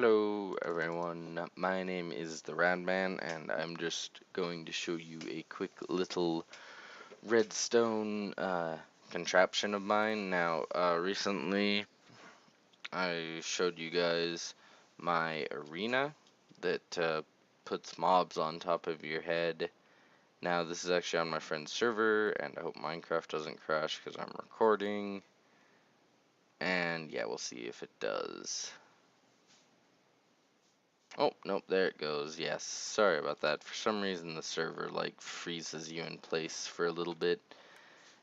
Hello everyone, my name is the Radman and I'm just going to show you a quick little redstone contraption of mine. Now, recently I showed you guys my arena that puts mobs on top of your head. Now this is actually on my friend's server and I hope Minecraft doesn't crash because I'm recording. And yeah, we'll see if it does. Oh, nope, there it goes. Yes, sorry about that. For some reason the server like freezes you in place for a little bit.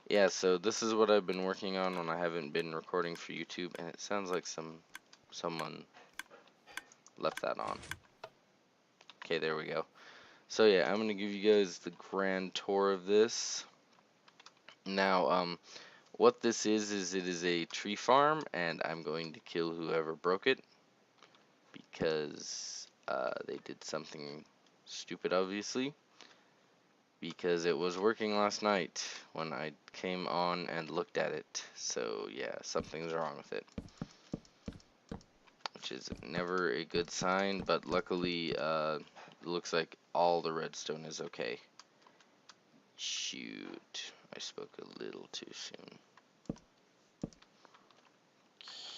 Yeah, so this is what I've been working on when I haven't been recording for YouTube, and it sounds like someone left that on. Okay, there we go. So yeah, I'm gonna give you guys the grand tour of this. Now, what this is it is a tree farm, and I'm going to kill whoever broke it because they did something stupid, obviously. Because it was working last night when I came on and looked at it. So yeah, something's wrong with it, which is never a good sign, but luckily it looks like all the redstone is okay. Shoot, I spoke a little too soon.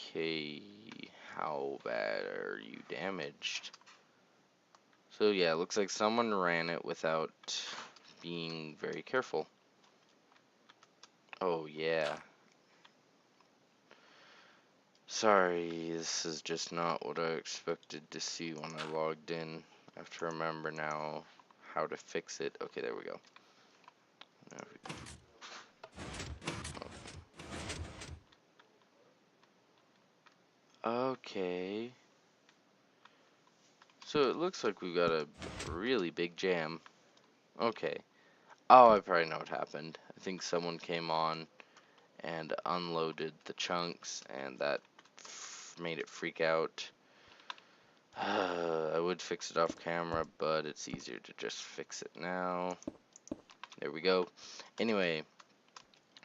Okay, how bad are you damaged? So yeah, it looks like someone ran it without being very careful. Oh yeah. Sorry, this is just not what I expected to see when I logged in. I have to remember now how to fix it. Okay, there we go. Okay. So it looks like we've got a really big jam. Okay. Oh, I probably know what happened. I think someone came on and unloaded the chunks, and that made it freak out. I would fix it off camera, but it's easier to just fix it now. There we go. Anyway,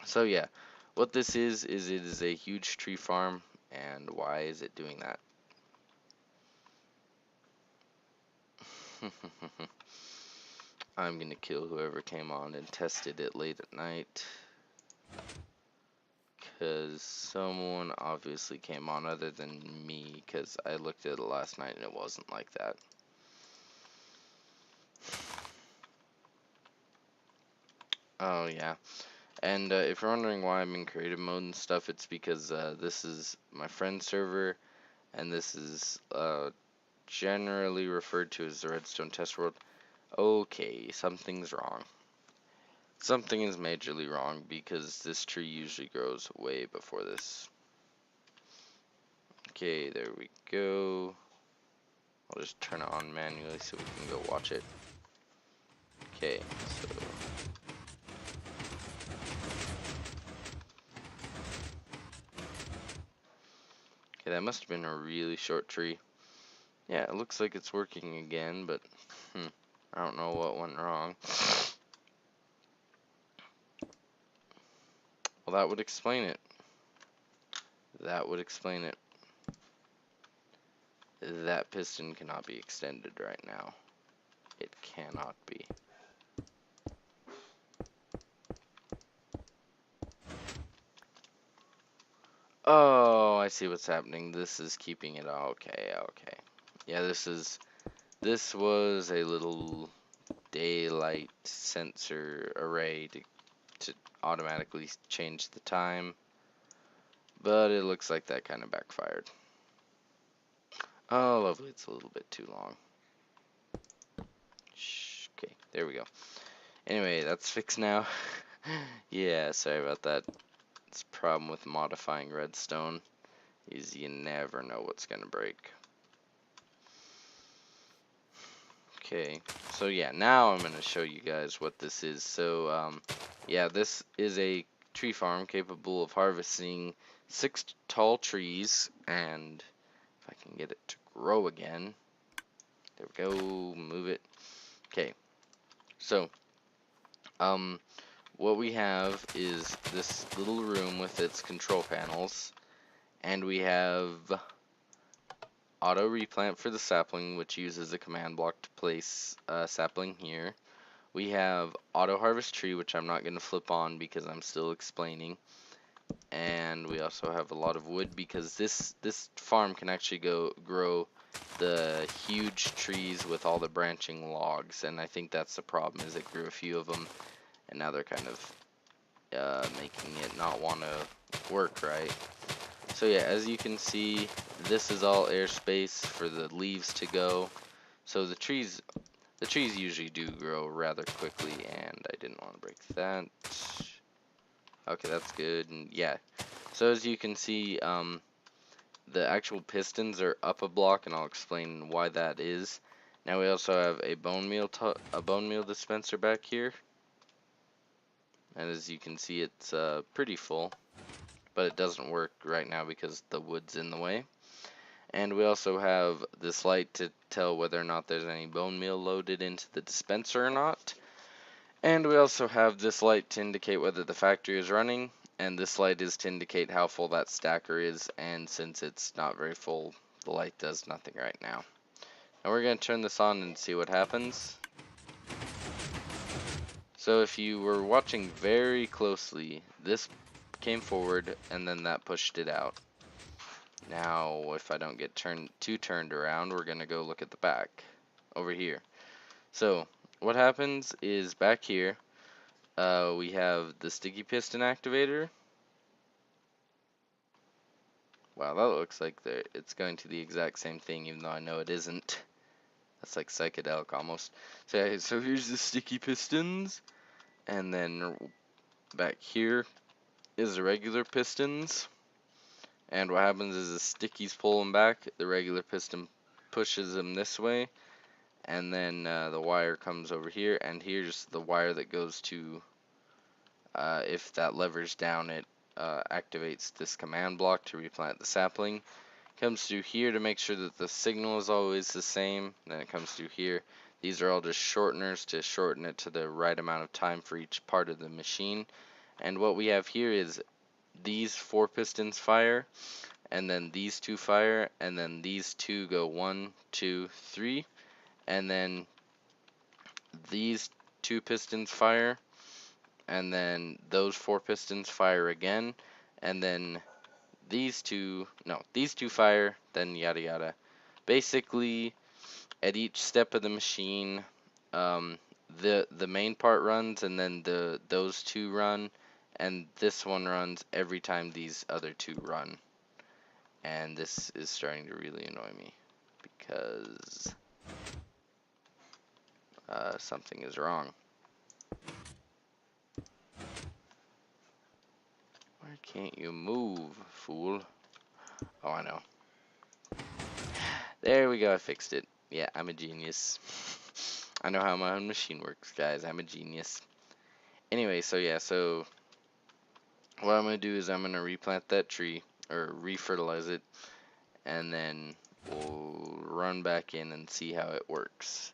so yeah, what this is it is a huge tree farm, and why is it doing that? I'm gonna kill whoever came on and tested it late at night, because someone obviously came on other than me, because I looked at it last night and it wasn't like that. Oh yeah, and if you're wondering why I'm in creative mode and stuff, it's because this is my friend's server, and this is generally referred to as the Redstone Test World. Okay, something's wrong. Something is majorly wrong because this tree usually grows way before this. Okay, there we go. I'll just turn it on manually so we can go watch it. Okay, so okay, that must have been a really short tree. Yeah, it looks like it's working again, but I don't know what went wrong. Well, that would explain it. That would explain it. That piston cannot be extended right now. It cannot be. Oh, I see what's happening. This is keeping it. Okay, okay. Yeah, this was a little daylight sensor array to automatically change the time, but it looks like that kind of backfired. Oh, lovely. It's a little bit too long. Shh, okay, there we go. Anyway, that's fixed now. Yeah, sorry about that. It's a problem with modifying redstone, is you never know what's gonna break. Okay, so yeah, now I'm gonna show you guys what this is. So, yeah, this is a tree farm capable of harvesting 6 tall trees, and if I can get it to grow again, there we go, move it. Okay, so, what we have is this little room with its control panels, and we have auto replant for the sapling, which uses a command block to place sapling here. We have auto harvest tree, which I'm not going to flip on because I'm still explaining. And we also have a lot of wood because this farm can actually grow the huge trees with all the branching logs, and I think that's the problem, is it grew a few of them and now they're kind of making it not want to work right. So yeah, as you can see, this is all airspace for the leaves to go. So the trees usually do grow rather quickly, and I didn't want to break that. Okay, that's good. And yeah, so as you can see, the actual pistons are up a block, and I'll explain why that is. Now we also have a bone meal dispenser back here, and as you can see, it's pretty full, but it doesn't work right now because the wood's in the way. And we also have this light to tell whether or not there's any bone meal loaded into the dispenser or not. And we also have this light to indicate whether the factory is running, and this light is to indicate how full that stacker is, and since it's not very full, the light does nothing right now. Now we're going to turn this on and see what happens. So if you were watching very closely, this came forward and then that pushed it out. Now if I don't get turned around, we're going to go look at the back over here. So what happens is back here, we have the sticky piston activator. Wow, that looks like it's going to the exact same thing, even though I know it isn't. That's like psychedelic almost. So yeah, so here's the sticky pistons, and then back here is the regular pistons. And what happens is the stickies pull them back, the regular piston pushes them this way, and then the wire comes over here, and here's the wire that goes to, if that lever's down, it activates this command block to replant the sapling. Comes through here to make sure that the signal is always the same. Then it comes through here. These are all just shorteners to shorten it to the right amount of time for each part of the machine. And what we have here is these 4 pistons fire, and then these 2 fire, and then these 2 go 1, 2, 3, and then these 2 pistons fire, and then those 4 pistons fire again, and then these two fire, then yada yada. Basically, at each step of the machine, the main part runs, and then those 2 run, and this one runs every time these other 2 run. And this is starting to really annoy me because something is wrong. Why can't you move, fool? Oh, I know. There we go, I fixed it. Yeah, I'm a genius. I know how my own machine works, guys. I'm a genius. Anyway, so yeah, so what I'm going to do is I'm going to replant that tree, or refertilize it, and then we'll run back in and see how it works.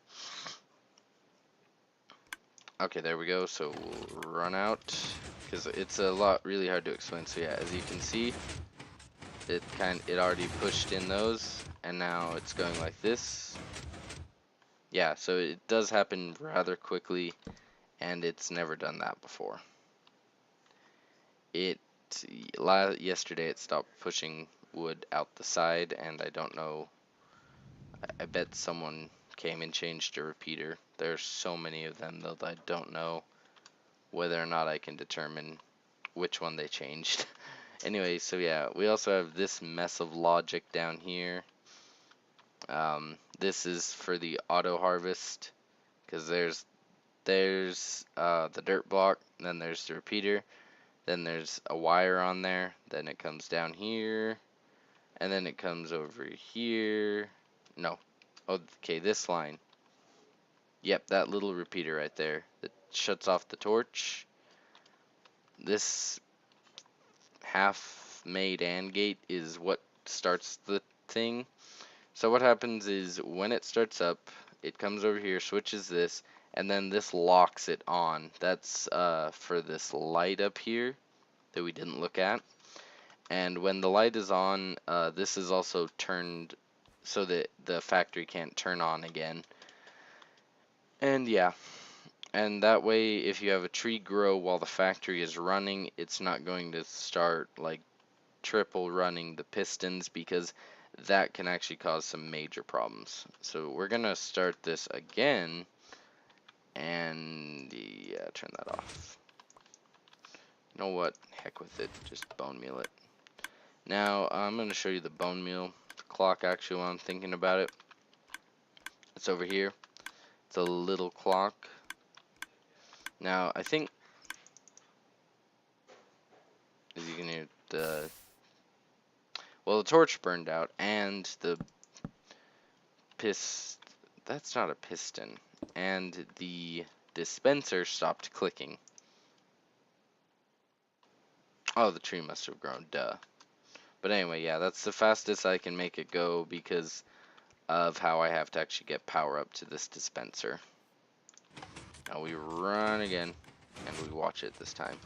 Okay, there we go. So we'll run out, because it's a lot really hard to explain. So yeah, as you can see, it already pushed in those, and now it's going like this. Yeah, so it does happen rather quickly, and it's never done that before. Yesterday it stopped pushing wood out the side, and I don't know, I bet someone came and changed a repeater. There's so many of them that I don't know whether or not I can determine which one they changed. Anyway, so yeah, we also have this mess of logic down here. This is for the auto harvest, because there's the dirt block, then there's the repeater, then there's a wire on there, then it comes down here, and then it comes over here. No, okay, this line. Yep, that little repeater right there that shuts off the torch. This half made AND gate is what starts the thing. So what happens is when it starts up, it comes over here, switches this, and then this locks it on. That's for this light up here that we didn't look at. And when the light is on, this is also turned so that the factory can't turn on again. And yeah, and that way if you have a tree grow while the factory is running, it's not going to start like triple running the pistons, because that can actually cause some major problems. So we're gonna start this again, and yeah, turn that off. You know what? Heck with it. Just bone meal it. Now I'm gonna show you the bone meal clock. Actually, while I'm thinking about it, it's over here. It's a little clock. Now I think, as you can hear, the torch burned out, and the that's not a piston, and the dispenser stopped clicking. Oh, the tree must have grown, duh. But anyway, yeah, that's the fastest I can make it go because of how I have to actually get power up to this dispenser. Now we run again, and we watch it this time.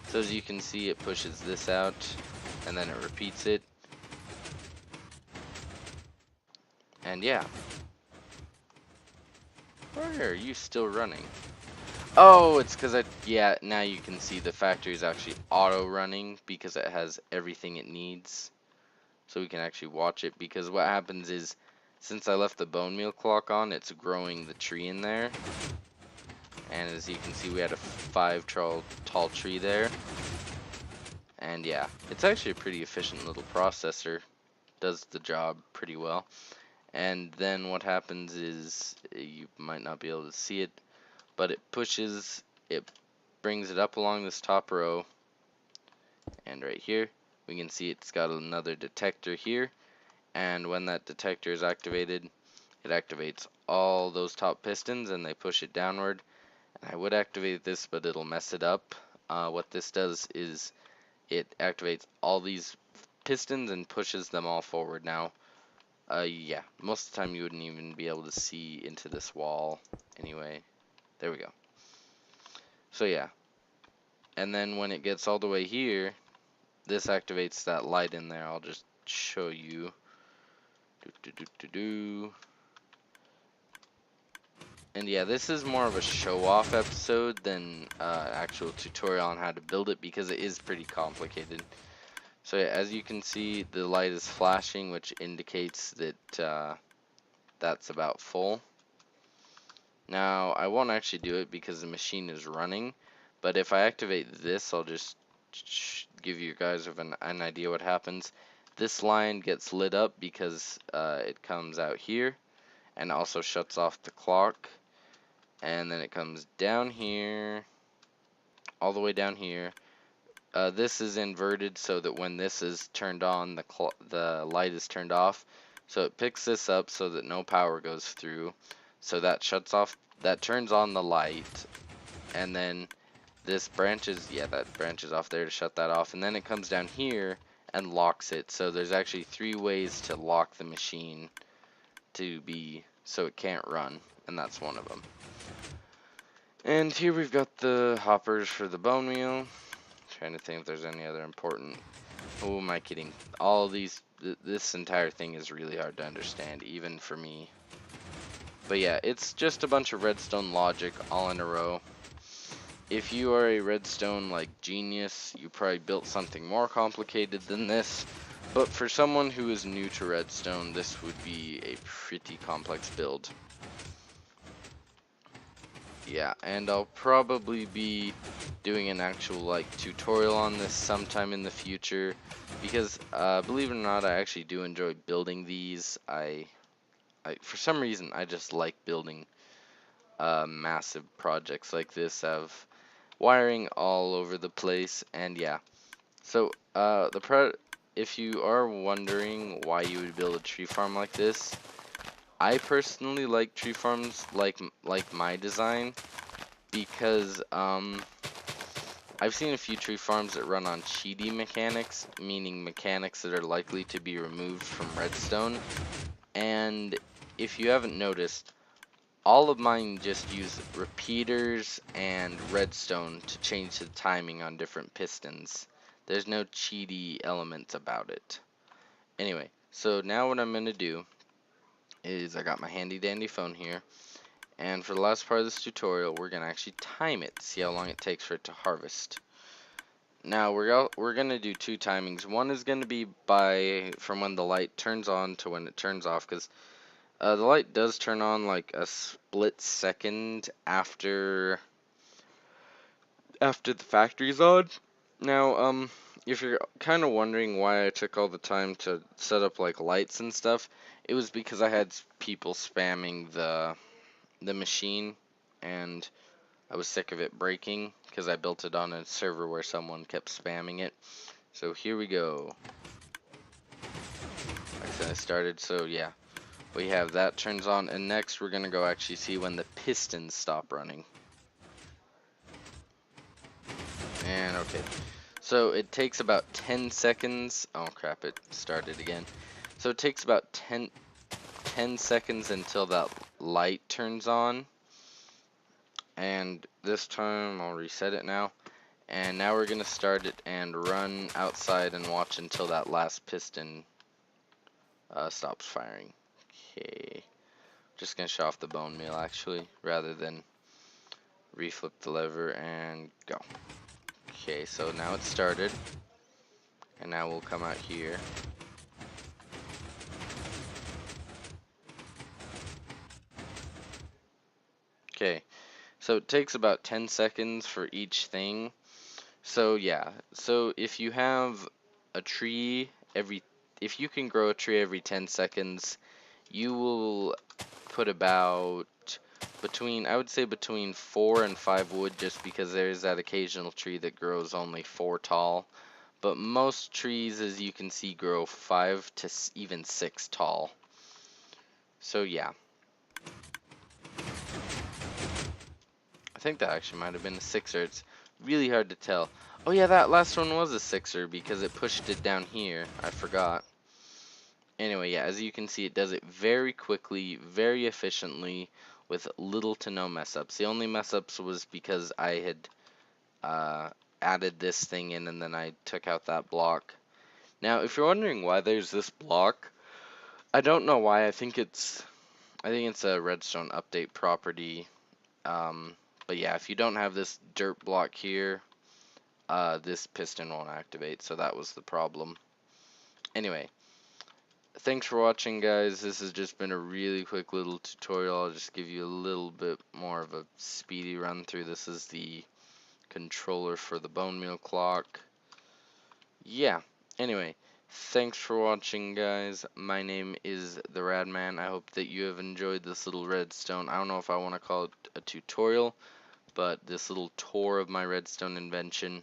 So as you can see, it pushes this out, and then it repeats it. And yeah. Why are you still running? Oh, it's because yeah, now you can see the factory is actually auto running because it has everything it needs. So we can actually watch it, because what happens is, since I left the bone meal clock on, it's growing the tree in there. And as you can see, we had a 5 tall tree there. And yeah, it's actually a pretty efficient little processor. Does the job pretty well. And then what happens is, you might not be able to see it, but it brings it up along this top row, and right here we can see it's got another detector here, and when that detector is activated, it activates all those top pistons and they push it downward. And I would activate this, but it'll mess it up. What this does is it activates all these pistons and pushes them all forward. Now yeah, most of the time you wouldn't even be able to see into this wall anyway. There we go. So yeah, and then when it gets all the way here, this activates that light in there. I'll just show you. And yeah, this is more of a show-off episode than actual tutorial on how to build it, because it is pretty complicated. So yeah, as you can see, the light is flashing, which indicates that that's about full. Now, I won't actually do it because the machine is running, but if I activate this, I'll just give you guys an idea what happens. This line gets lit up because it comes out here, and also shuts off the clock, and then it comes down here, all the way down here. This is inverted so that when this is turned on, the light is turned off. So it picks this up so that no power goes through. So that shuts off, that turns on the light, and then this branches, yeah, that branches off there to shut that off, and then it comes down here and locks it. So there's actually 3 ways to lock the machine so it can't run, and that's one of them. And here we've got the hoppers for the bone meal. Trying to think if there's any other important. Who am I kidding? All these, this entire thing is really hard to understand, even for me. But yeah, it's just a bunch of redstone logic all in a row. If you are a redstone like genius, you probably built something more complicated than this. But for someone who is new to redstone, this would be a pretty complex build. Yeah, and I'll probably be doing an actual like tutorial on this sometime in the future, because believe it or not, I actually do enjoy building these. I for some reason I just like building massive projects like this. Of wiring all over the place, and yeah. So if you are wondering why you would build a tree farm like this, I personally like tree farms like my design, because I've seen a few tree farms that run on cheaty mechanics, meaning mechanics that are likely to be removed from redstone. And if you haven't noticed, all of mine just use repeaters and redstone to change the timing on different pistons. There's no cheaty elements about it. Anyway, So now what I'm going to do is I got my handy dandy phone here, and for the last part of this tutorial we're going to actually time it, see how long it takes for it to harvest. Now we're going to do two timings. One is going to be from when the light turns on to when it turns off, because the light does turn on like a split second after the factory's on. Now, if you're kind of wondering why I took all the time to set up like lights and stuff, it was because I had people spamming the machine, and I was sick of it breaking because I built it on a server where someone kept spamming it. So here we go. Like I said, I started, so yeah. We have that turns on, and next we're gonna go actually see when the pistons stop running. And okay. So it takes about 10 seconds. Oh crap, it started again. So it takes about 10 seconds until that light turns on. And this time I'll reset it now. And now we're gonna start it and run outside and watch until that last piston stops firing. Okay. Just gonna shut off the bone meal actually, rather than reflip the lever and go. Okay, so now it's started. And now we'll come out here. Okay, so it takes about 10 seconds for each thing. So yeah, so if you have a tree if you can grow a tree every 10 seconds, you will put about I would say between 4 and 5 wood, just because there's that occasional tree that grows only 4 tall. But most trees, as you can see, grow 5 to even 6 tall. So yeah. I think that actually might have been a 6er. It's really hard to tell. Oh yeah, that last one was a 6er because it pushed it down here. I forgot. Anyway, yeah, as you can see, it does it very quickly, very efficiently, with little to no mess ups. The only mess ups was because I had added this thing in and then I took out that block. Now, if you're wondering why there's this block, I don't know why. I think it's a redstone update property. But yeah, if you don't have this dirt block here, this piston won't activate, so that was the problem. Anyway, thanks for watching, guys. This has just been a really quick little tutorial. I'll just give you a little bit more of a speedy run through. This is the controller for the bone meal clock. Yeah, anyway, thanks for watching, guys. My name is the Radman. I hope that you have enjoyed this little redstone. I don't know if I want to call it a tutorial, but this little tour of my redstone invention.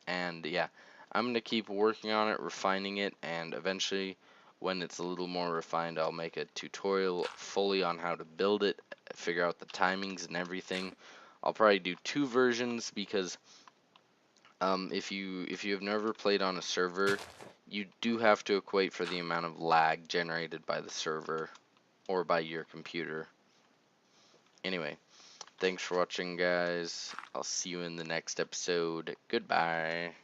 And yeah, I'm going to keep working on it, refining it, and eventually when it's a little more refined, I'll make a tutorial fully on how to build it, figure out the timings and everything. I'll probably do 2 versions because if you have never played on a server, you do have to equate for the amount of lag generated by the server or by your computer. Anyway, thanks for watching, guys. I'll see you in the next episode. Goodbye.